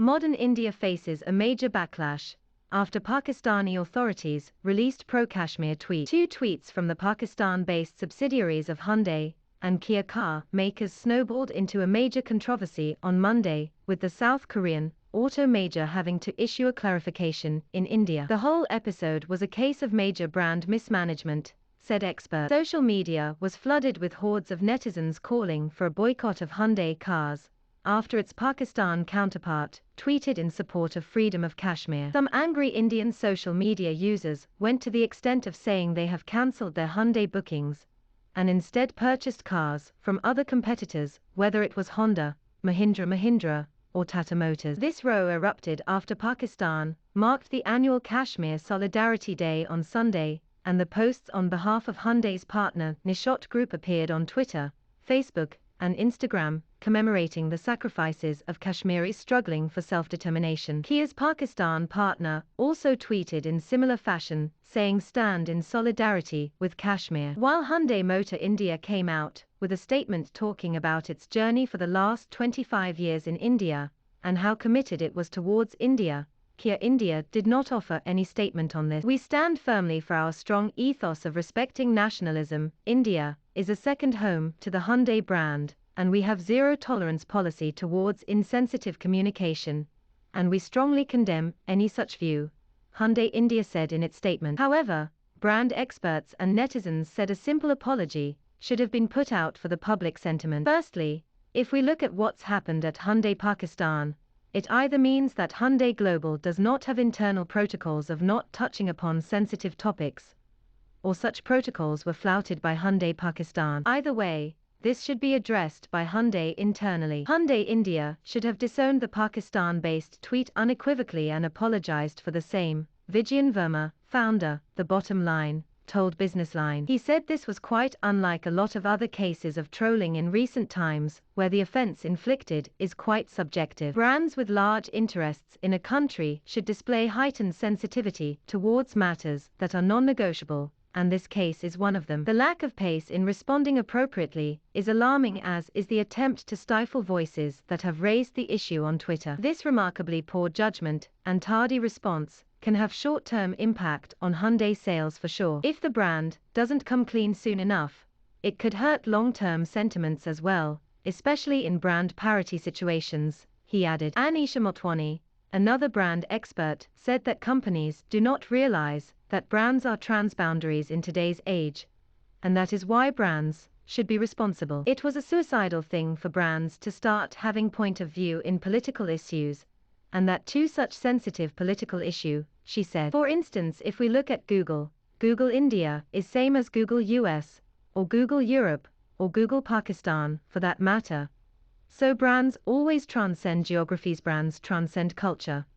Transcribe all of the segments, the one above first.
Modern India faces a major backlash after Pakistani authorities released pro-Kashmir tweets. Two tweets from the Pakistan-based subsidiaries of Hyundai and Kia car makers snowballed into a major controversy on Monday, with the South Korean auto major having to issue a clarification in India. The whole episode was a case of major brand mismanagement, said experts. Social media was flooded with hordes of netizens calling for a boycott of Hyundai cars after its Pakistan counterpart tweeted in support of freedom of Kashmir. Some angry Indian social media users went to the extent of saying they have cancelled their Hyundai bookings and instead purchased cars from other competitors, whether it was Honda, Mahindra or Tata Motors. This row erupted after Pakistan marked the annual Kashmir Solidarity Day on Sunday, and the posts on behalf of Hyundai's partner Nishot Group appeared on Twitter, Facebook, and Instagram, commemorating the sacrifices of Kashmiris struggling for self-determination. Kia's Pakistan partner also tweeted in similar fashion, saying stand in solidarity with Kashmir. While Hyundai Motor India came out with a statement talking about its journey for the last 25 years in India and how committed it was towards India, Kia India did not offer any statement on this. We stand firmly for our strong ethos of respecting nationalism. India is a second home to the Hyundai brand, and we have zero tolerance policy towards insensitive communication, and we strongly condemn any such view, Hyundai India said in its statement. However, brand experts and netizens said a simple apology should have been put out for the public sentiment. Firstly, if we look at what's happened at Hyundai Pakistan, it either means that Hyundai Global does not have internal protocols of not touching upon sensitive topics, or such protocols were flouted by Hyundai Pakistan. Either way, this should be addressed by Hyundai internally. Hyundai India should have disowned the Pakistan-based tweet unequivocally and apologized for the same, Vijayan Verma, founder, The Bottom Line, told Business Line. He said this was quite unlike a lot of other cases of trolling in recent times, where the offense inflicted is quite subjective. Brands with large interests in a country should display heightened sensitivity towards matters that are non-negotiable, and this case is one of them. The lack of pace in responding appropriately is alarming, as is the attempt to stifle voices that have raised the issue on Twitter. This remarkably poor judgment and tardy response can have short-term impact on Hyundai sales for sure. If the brand doesn't come clean soon enough, it could hurt long-term sentiments as well, especially in brand parity situations, he added. Anisha Motwani, another brand expert, said that companies do not realize that brands are transboundaries in today's age, and that is why brands should be responsible. It was a suicidal thing for brands to start having point of view in political issues, and that too such sensitive political issue, she said. For instance, if we look at Google, Google India is same as Google US, or Google Europe, or Google Pakistan, for that matter. So brands always transcend geographies, brands transcend culture,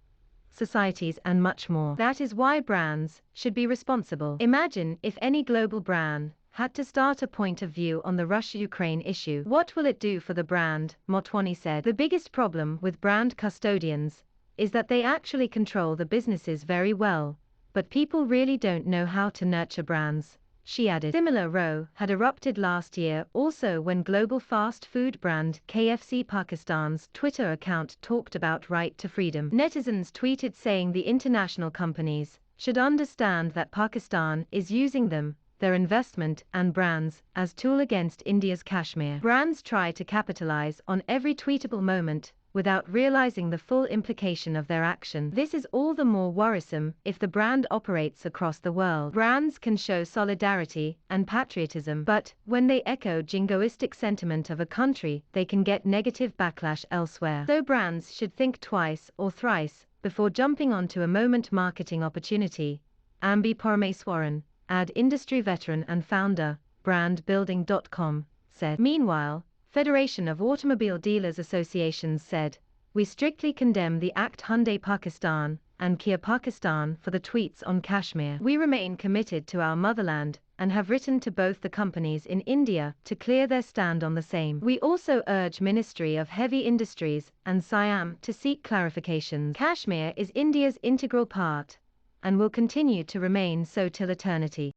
societies, and much more. That is why brands should be responsible. Imagine if any global brand had to start a point of view on the Russia-Ukraine issue. What will it do for the brand? Motwani said. The biggest problem with brand custodians is that they actually control the businesses very well, but people really don't know how to nurture brands, she added. Similar row had erupted last year also when global fast food brand KFC Pakistan's Twitter account talked about right to freedom. Netizens tweeted saying the international companies should understand that Pakistan is using them, their investment and brands, as tool against India's Kashmir. Brands try to capitalize on every tweetable moment without realizing the full implication of their action. This is all the more worrisome if the brand operates across the world. Brands can show solidarity and patriotism, but when they echo jingoistic sentiment of a country, they can get negative backlash elsewhere. So brands should think twice or thrice before jumping onto a moment marketing opportunity. Ambi Parameswaran, ad industry veteran and founder, brandbuilding.com, said. Meanwhile, Federation of Automobile Dealers Associations said, "We strictly condemn the act Hyundai Pakistan and Kia Pakistan for the tweets on Kashmir. We remain committed to our motherland and have written to both the companies in India to clear their stand on the same. We also urge Ministry of Heavy Industries and Siam to seek clarifications. Kashmir is India's integral part and will continue to remain so till eternity."